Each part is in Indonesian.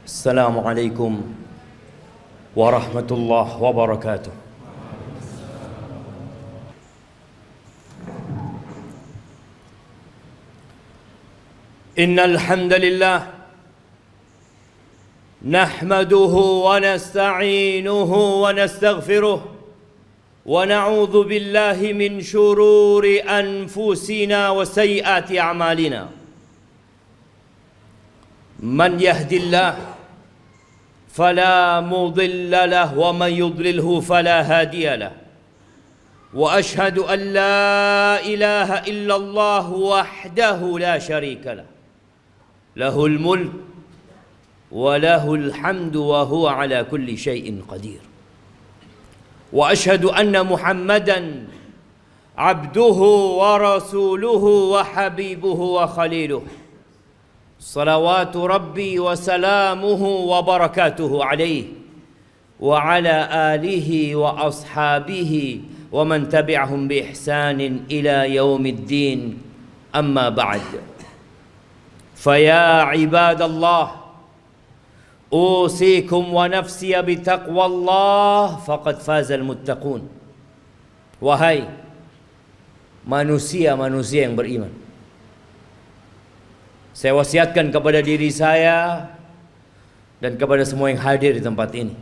Assalamualaikum warahmatullahi wabarakatuh. Innal hamdalillah nahmaduhu wa nasta'inuhu wa nastaghfiruh wa na'udzu billahi min shururi anfusina wa sayyiati a'malina. Man yahdillahu فلا مضل له ومن يضلله فلا هادي له وأشهد أن لا إله إلا الله وحده لا شريك له له الملك وله الحمد وهو على كل شيء قدير وأشهد أن محمدا عبده ورسوله وحبيبه وخليله صلوات ربي وسلامه وبركاته عليه وعلى آله وأصحابه ومن تبعهم بإحسان إلى يوم الدين أما بعد فيا عباد الله أوصيكم ونفسي بتقوى الله فقد فاز المتقون. Wahai manusia-manusia yang beriman, saya wasiatkan kepada diri saya dan kepada semua yang hadir di tempat ini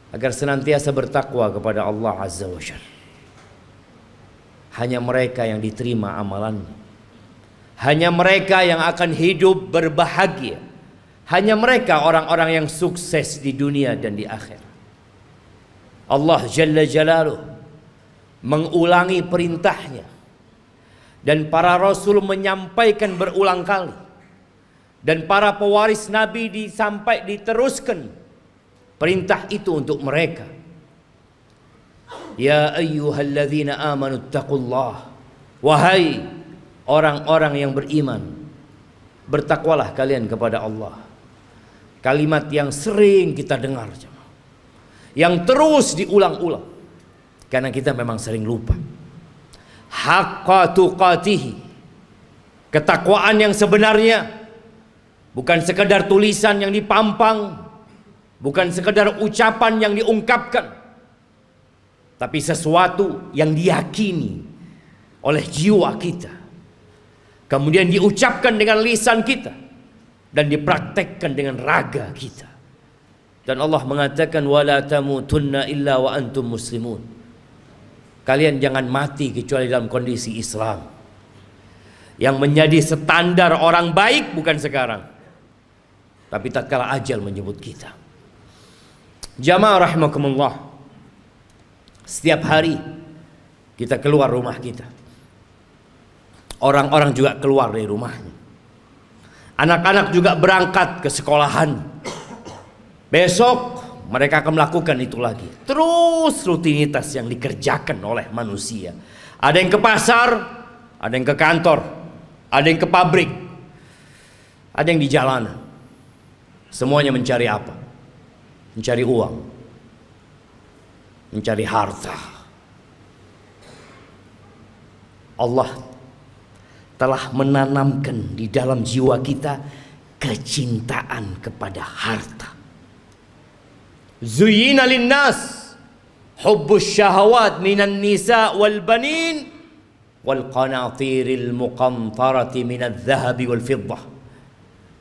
agar senantiasa bertakwa kepada Allah Azza wa Jalla. Hanya mereka yang diterima amalannya, hanya mereka yang akan hidup berbahagia, hanya mereka orang-orang yang sukses di dunia dan di akhirat. Allah Jalla Jalaluh mengulangi perintahnya, dan para rasul menyampaikan berulang kali, dan para pewaris Nabi diteruskan perintah itu untuk mereka. Ya ayyuhalladzina amanu taqullah, wahai orang-orang yang beriman, bertakwalah kalian kepada Allah. Kalimat yang sering kita dengar, yang terus diulang-ulang, karena kita memang sering lupa. Haqqa tuqatihi, ketakwaan yang sebenarnya bukan sekedar tulisan yang dipampang, bukan sekedar ucapan yang diungkapkan, tapi sesuatu yang diyakini oleh jiwa kita, kemudian diucapkan dengan lisan kita dan dipraktekkan dengan raga kita. Dan Allah mengatakan wala tamutunna illa wa antum muslimun. Kalian jangan mati kecuali dalam kondisi Islam. Yang menjadi standar orang baik bukan sekarang, tapi tatkala ajal menyebut kita. Jamaah rahimakumullah, setiap hari kita keluar rumah kita, orang-orang juga keluar dari rumahnya, anak-anak juga berangkat ke sekolahan. Besok mereka akan melakukan itu lagi. Terus rutinitas yang dikerjakan oleh manusia. Ada yang ke pasar, ada yang ke kantor, ada yang ke pabrik, ada yang di jalanan. Semuanya mencari apa? Mencari uang, mencari harta. Allah telah menanamkan di dalam jiwa kita kecintaan kepada harta. Zuyyina linnas hubbus syahawat minan nisa wal banin wal qanatiril muqantarati minadh dhahabi wal fiddah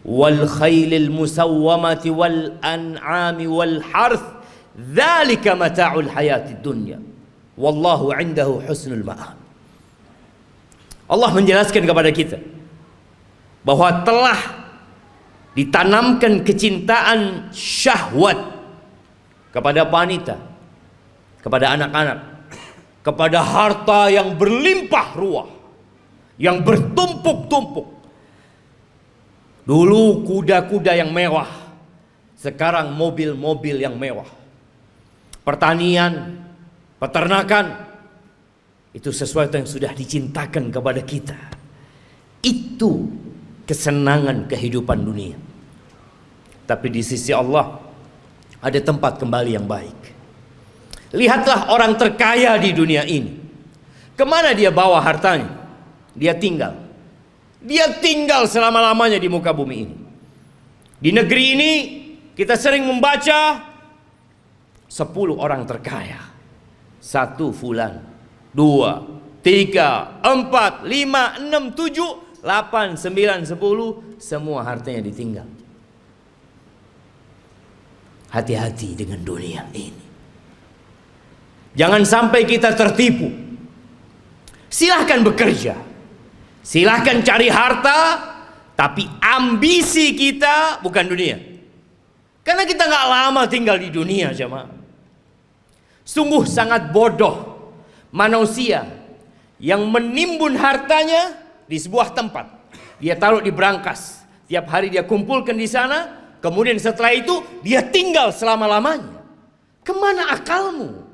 wal khaylil musawwamati wal an'ami wal harth dzalika mata'ul hayatid dunya wallahu 'indahu husnul ma'ab. Allah menjelaskan kepada kita bahwa telah ditanamkan kecintaan syahwat kepada wanita, kepada anak-anak, kepada harta yang berlimpah ruah, yang bertumpuk-tumpuk. Dulu kuda-kuda yang mewah, sekarang mobil-mobil yang mewah. Pertanian, peternakan, itu sesuatu yang sudah dicintakan kepada kita. Itu kesenangan kehidupan dunia. Tapi di sisi Allah ada tempat kembali yang baik. Lihatlah orang terkaya di dunia ini. Kemana dia bawa hartanya? Dia tinggal. Dia tinggal selama-lamanya di muka bumi ini. Di negeri ini kita sering membaca 10 orang terkaya. 1 fulan, 2, 3, 4, 5, 6, 7, 8, 9, 10, semua hartanya ditinggal. Hati-hati dengan dunia ini. Jangan sampai kita tertipu. Silahkan bekerja, silahkan cari harta, tapi ambisi kita bukan dunia. Karena kita nggak lama tinggal di dunia, jemaah. Sungguh sangat bodoh manusia yang menimbun hartanya di sebuah tempat. Dia taruh di brankas, tiap hari dia kumpulkan di sana, kemudian setelah itu dia tinggal selama-lamanya. Kemana akalmu?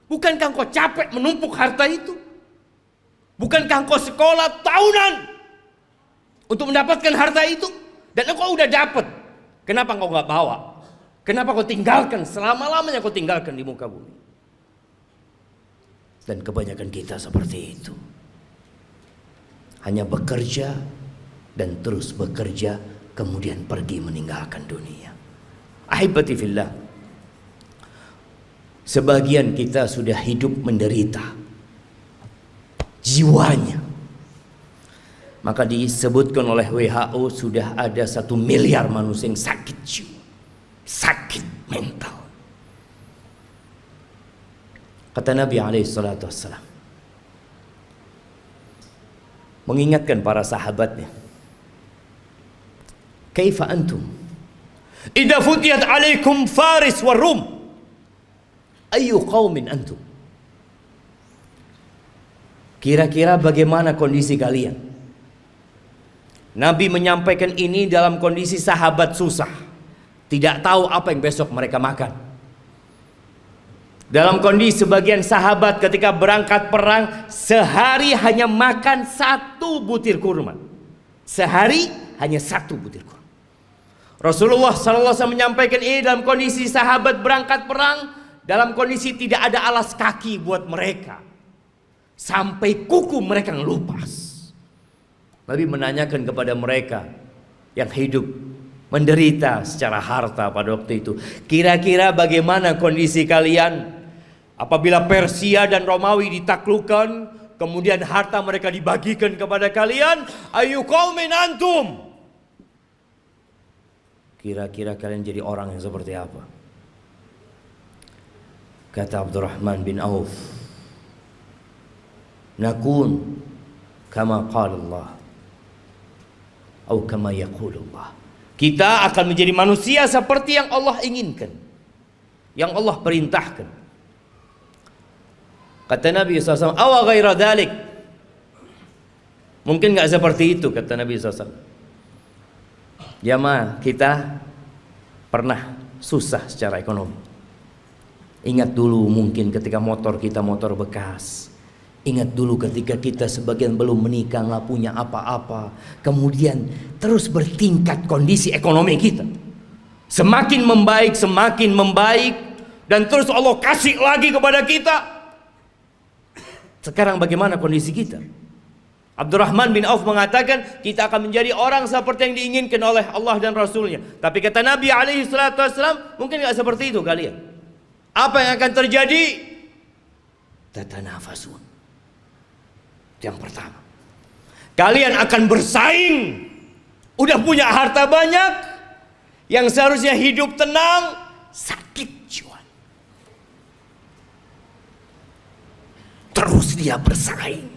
Bukankah engkau capek menumpuk harta itu? Bukankah engkau sekolah tahunan untuk mendapatkan harta itu? Dan engkau udah dapat. Kenapa engkau nggak bawa? Kenapa kau tinggalkan selama-lamanya, kau tinggalkan di muka bumi? Dan kebanyakan kita seperti itu. Hanya bekerja dan terus bekerja, kemudian pergi meninggalkan dunia. Ahibati fillah, sebagian kita sudah hidup menderita jiwanya. Maka disebutkan oleh WHO sudah ada 1 miliar manusia yang sakit jiwa, sakit mental. Kata Nabi SAW, mengingatkan para sahabatnya, kaifa antum idza futiyat alaikum Faris wa Rum, ayu qaumin antum? Kira-kira bagaimana kondisi kalian? Nabi menyampaikan ini dalam kondisi sahabat susah, tidak tahu apa yang besok mereka makan. Dalam kondisi sebagian sahabat ketika berangkat perang, sehari hanya makan 1 butir kurma. Sehari hanya 1 butir kurma. Rasulullah SAW menyampaikan ini dalam kondisi sahabat berangkat perang, dalam kondisi tidak ada alas kaki buat mereka, sampai kuku mereka ngelupas. Nabi menanyakan kepada mereka yang hidup menderita secara harta pada waktu itu, kira-kira bagaimana kondisi kalian apabila Persia dan Romawi ditaklukkan, kemudian harta mereka dibagikan kepada kalian? Ayu qaumin antum? Kira-kira kalian jadi orang yang seperti apa? Kata Abdurrahman bin Auf, nakun kama qala Allah atau kama yaqulu Allah. Kita akan menjadi manusia seperti yang Allah inginkan, yang Allah perintahkan. Kata Nabi SAW, awa ghaira dhalik, mungkin gak seperti itu, kata Nabi SAW. Jamaah, kita pernah susah secara ekonomi. Ingat dulu mungkin ketika motor kita motor bekas. Ingat dulu ketika kita sebagian belum menikah, gak punya apa-apa. Kemudian terus bertingkat kondisi ekonomi kita. Semakin membaik. Dan terus Allah kasih lagi kepada kita. Sekarang bagaimana kondisi kita? Abdurrahman bin Auf mengatakan kita akan menjadi orang seperti yang diinginkan oleh Allah dan Rasulnya. Tapi kata Nabi SAW, mungkin gak seperti itu kalian. Apa yang akan terjadi? Tatanafasun. Yang pertama, kalian akan bersaing. Udah punya harta banyak, yang seharusnya hidup tenang, sakit jiwa. Terus dia bersaing.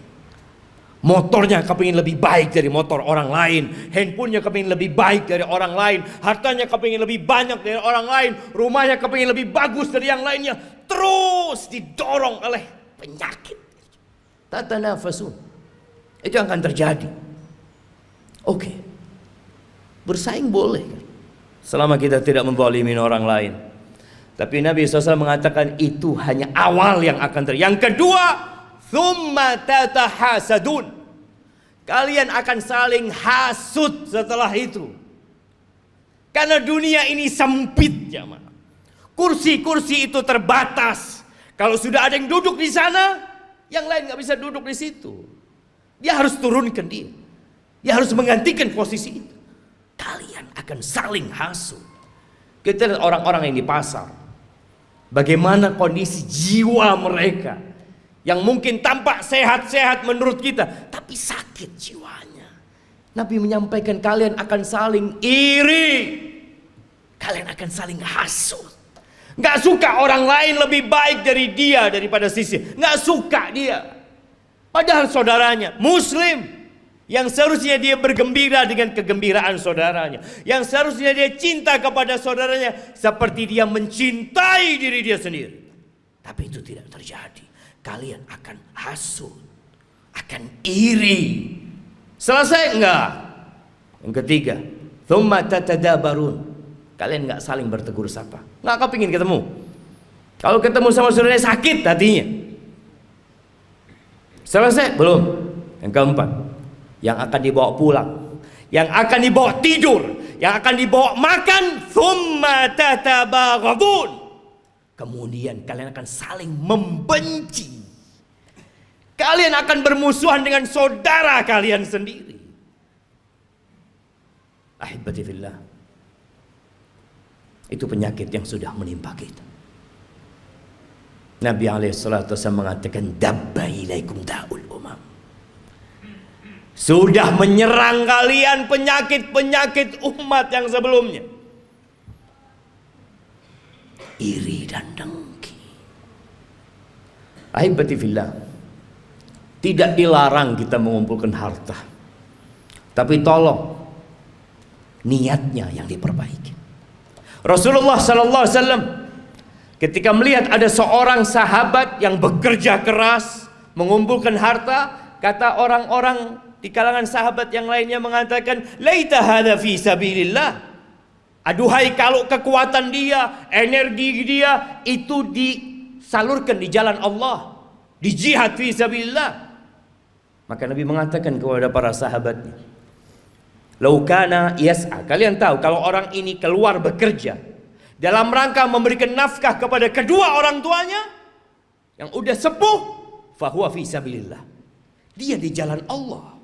Motornya kepingin lebih baik dari motor orang lain, handphonenya kepingin lebih baik dari orang lain, hartanya kepingin lebih banyak dari orang lain, rumahnya kepingin lebih bagus dari yang lainnya. Terus didorong oleh penyakit. Tatanafasun. Itu yang akan terjadi. Oke. Bersaing boleh kan? Selama kita tidak menzalimi orang lain. Tapi Nabi SAW mengatakan itu hanya awal yang akan terjadi. Yang kedua, thumma tatahasadun. Kalian akan saling hasut setelah itu. Karena dunia ini sempit, jamaah. Kursi-kursi itu terbatas. Kalau sudah ada yang duduk di sana, yang lain nggak bisa duduk di situ. Dia harus turunkan dia. Dia harus menggantikan posisi itu. Kalian kalian akan saling hasut. Kita lihat orang-orang yang di pasar, bagaimana kondisi jiwa mereka, yang mungkin tampak sehat-sehat menurut kita, tapi sakit jiwanya. Nabi menyampaikan kalian akan saling iri, kalian akan saling hasut. Gak suka orang lain lebih baik dari dia daripada sisi, gak suka dia. Padahal saudaranya Muslim, yang seharusnya dia bergembira dengan kegembiraan saudaranya, yang seharusnya dia cinta kepada saudaranya seperti dia mencintai diri dia sendiri. Tapi itu tidak terjadi. Kalian akan hasut, akan iri. Selesai enggak? Yang ketiga, thumma tatadabarun. Kalian enggak saling bertegur sapa. Enggak kepingin ketemu. Kalau ketemu sama saudaranya sakit hatinya. Selesai? Belum. Yang keempat, yang akan dibawa pulang, yang akan dibawa tidur, yang akan dibawa makan, thumma tatabaghadun. Kemudian kalian akan saling membenci. Kalian akan bermusuhan dengan saudara kalian sendiri. Ahibati fillah, itu penyakit yang sudah menimpa kita. Nabi alaihissalatu wassalam mengatakan, dabba ilaikum da'ul umam. Sudah menyerang kalian penyakit-penyakit umat yang sebelumnya. Iri dan dengki. Ahibati fillah, tidak dilarang kita mengumpulkan harta, tapi tolong niatnya yang diperbaiki. Rasulullah sallallahu alaihi wasallam ketika melihat ada seorang sahabat yang bekerja keras mengumpulkan harta, kata orang-orang di kalangan sahabat yang lainnya mengatakan, laita hadza fi sabilillah. Aduhai kalau kekuatan dia, energi dia itu disalurkan di jalan Allah, di jihad fi sabilillah. Maka Nabi mengatakan kepada para sahabatnya, laukana yas'a. Kalian tahu kalau orang ini keluar bekerja dalam rangka memberikan nafkah kepada kedua orang tuanya yang udah sepuh, fahuwa fi sabilillah. Dia di jalan Allah.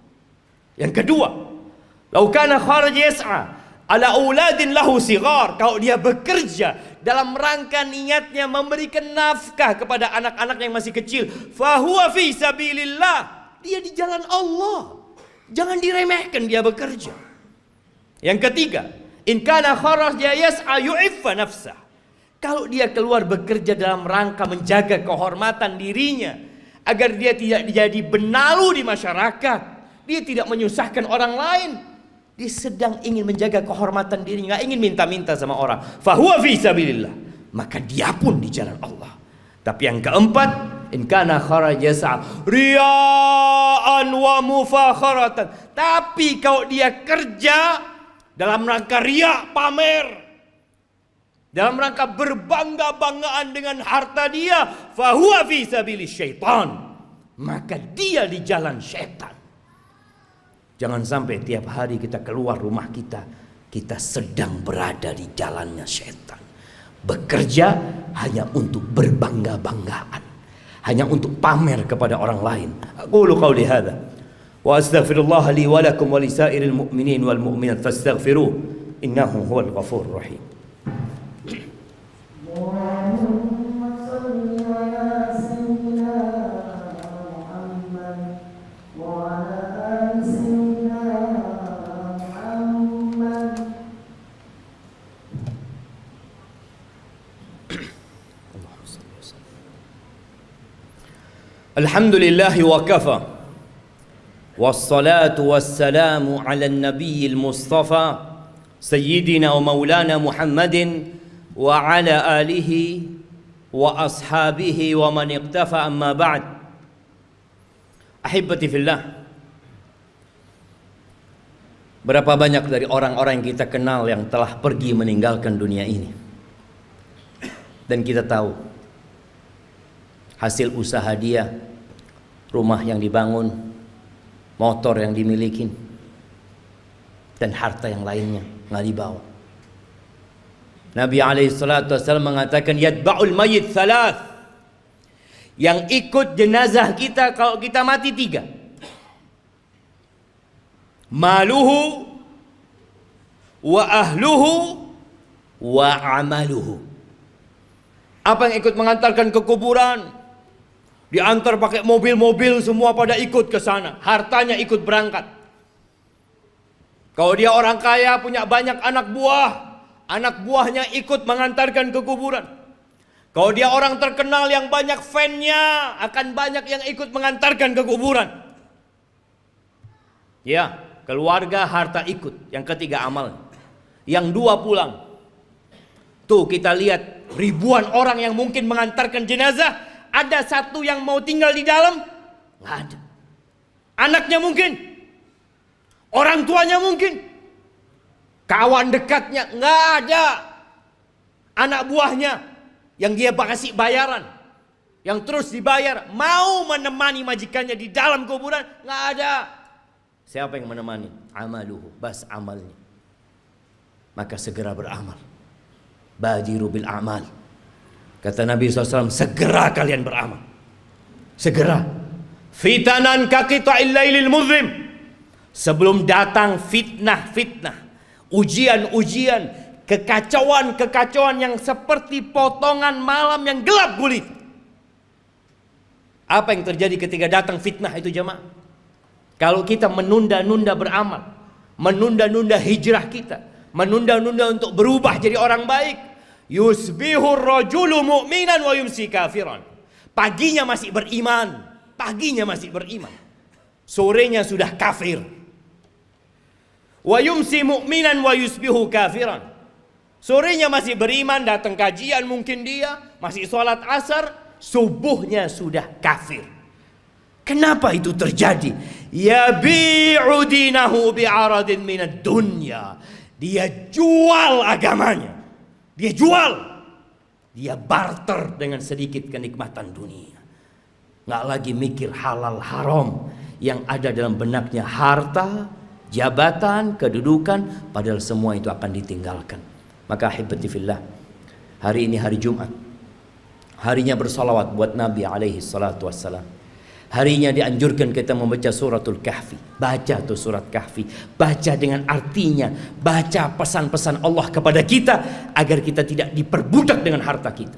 Yang kedua, laukana kharaj yas'a ala auladin lahu sigar. Kalau dia bekerja dalam rangka niatnya memberikan nafkah kepada anak-anak yang masih kecil, fahuwa fi sabilillah. Dia di jalan Allah. Jangan diremehkan dia bekerja. Yang ketiga, in kana kharaja yas'a yu'iffa nafsah. Kalau dia keluar bekerja dalam rangka menjaga kehormatan dirinya, agar dia tidak jadi benalu di masyarakat, dia tidak menyusahkan orang lain, dia sedang ingin menjaga kehormatan dirinya, nggak ingin minta-minta sama orang, fahuwa fi sabilillah, maka dia pun di jalan Allah. Tapi yang keempat, in kana kharaja yas'a riya'an wa mufakharatan. Tapi kalau dia kerja dalam rangka riya, pamer, dalam rangka berbangga-banggaan dengan harta dia, fahuwa fi sabilis syaitan, maka dia di jalan syaitan. Jangan sampai tiap hari kita keluar rumah kita, kita sedang berada di jalannya syaitan. Bekerja hanya untuk berbangga-banggaan, hanya untuk pamer kepada orang lain. Aqulu qawli hadza wa astaghfirullah li wa lakum wa lisairil mu'minin wal mu'minat fastaghfiruh innahu huwal ghafurur rahim. Alhamdulillah wa kafa, wassalatu wassalamu ala nabiyil mustafa sayyidina wa maulana Muhammadin wa ala alihi wa ashabihi wa man iqtafa, amma ba'd. Ahibati fillah, berapa banyak dari orang-orang yang kita kenal yang telah pergi meninggalkan dunia ini, dan kita tahu hasil usaha dia, rumah yang dibangun, motor yang dimiliki, dan harta yang lainnya nggak dibawa. Nabi alaihissalatu wassalam mengatakan, yatba'ul mayyit thalath. Yang ikut jenazah kita kalau kita mati 3. Maluhu wa ahluhu wa amaluhu. Apa yang ikut mengantarkan ke kuburan? Diantar pakai mobil-mobil, semua pada ikut ke sana. Hartanya ikut berangkat. Kalau dia orang kaya, punya banyak anak buah, anak buahnya ikut mengantarkan ke kuburan. Kalau dia orang terkenal yang banyak fan-nya, akan banyak yang ikut mengantarkan ke kuburan. Ya, keluarga, harta ikut. Yang ketiga amal. Yang dua pulang. Tuh kita lihat ribuan orang yang mungkin mengantarkan jenazah, ada satu yang mau tinggal di dalam? Nggak ada. Anaknya mungkin, orang tuanya mungkin, kawan dekatnya nggak ada. Anak buahnya yang dia kasih bayaran, yang terus dibayar, mau menemani majikannya di dalam kuburan, nggak ada. Siapa yang menemani? Amaluhu, bas amalnya. Maka segera beramal. Badiru bil amal. Kata Nabi SAW, segera kalian beramal. Segera. Fitanan kaqita'il lailil muzlim. Sebelum datang fitnah-fitnah, ujian-ujian, kekacauan-kekacauan yang seperti potongan malam yang gelap gulita. Apa yang terjadi ketika datang fitnah itu jemaah? Kalau kita menunda-nunda beramal, menunda-nunda hijrah kita, menunda-nunda untuk berubah jadi orang baik, yusbihur rajulu mu'minan wa yumsi kafiran. Paginya masih beriman, sorenya sudah kafir. Wa yumsi mu'minan wa yusbihu kafiran. Sorenya masih beriman, datang kajian mungkin dia, masih sholat asar, subuhnya sudah kafir. Kenapa itu terjadi? Yabi'u dinahu bi'aradin minad dunya. Dia jual agamanya. Dia jual. Dia barter dengan sedikit kenikmatan dunia. Nggak lagi mikir halal haram. Yang ada dalam benaknya harta, jabatan, kedudukan. Padahal semua itu akan ditinggalkan. Maka ahibati fillah, hari ini hari Jumat. Harinya bersalawat buat Nabi alaihi salatu wassalam. Harinya dianjurkan kita membaca suratul Kahfi. Baca tuh surat Kahfi. Baca dengan artinya. Baca pesan-pesan Allah kepada kita agar kita tidak diperbudak dengan harta kita.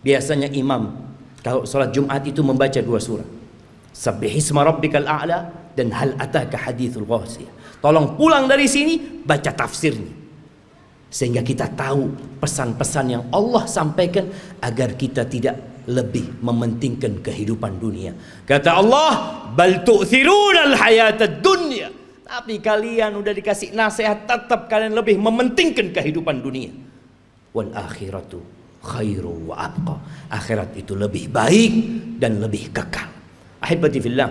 Biasanya imam kalau sholat Jumat itu membaca dua surat. Sabbihisma rabbikal a'la dan hal ataka hadithul ghasiyah. Tolong pulang dari sini baca tafsirnya. Sehingga kita tahu pesan-pesan yang Allah sampaikan agar kita tidak lebih mementingkan kehidupan dunia. Kata Allah, bal tu'thirunal hayatad dunya. Tapi kalian udah dikasih nasihat, tetap kalian lebih mementingkan kehidupan dunia. Wal akhiratu khairu wa abqa. Akhirat itu lebih baik dan lebih kekal. Ahibati fillah,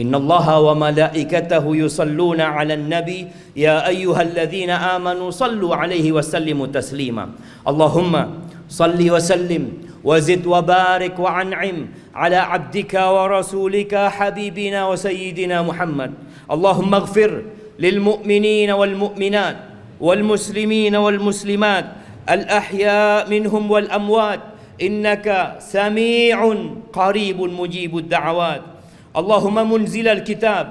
innallaha wa malaikatahu yusalluna 'alan nabi ya ayyuhalladzina amanu sallu 'alaihi wa sallimu taslima. Allahumma salli wa sallim وزد وبارك وأنعم على عبدك ورسولك حبيبنا وسيدنا محمد. اللهم اغفر للمؤمنين والمؤمنات والمسلمين والمسلمات الأحياء منهم والأموات إنك سميع قريب مجيب الدعوات. اللهم منزل الكتاب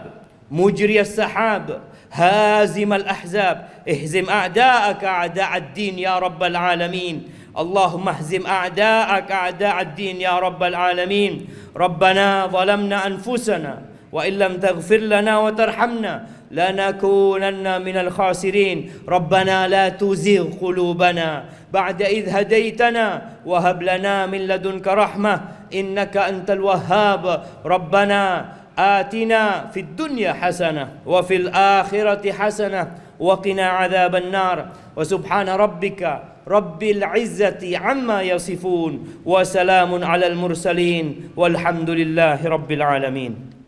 مجري السحاب هازم الأحزاب اهزم أعداءك أعداء الدين يا رب العالمين. اللهم اهزم أعداءك أعداء الدين يا رب العالمين. ربنا ظلمنا أنفسنا وإن لم تغفر لنا وترحمنا لنكونن من الخاسرين. ربنا لا تزغ قلوبنا بعد إذ هديتنا وهب لنا من لدنك رحمة إنك أنت الوهاب. ربنا آتنا في الدنيا حسنة وفي الآخرة حسنة وقنا عذاب النار. وسبحان ربك رب العزة عما يصفون وسلام على المرسلين والحمد لله رب العالمين.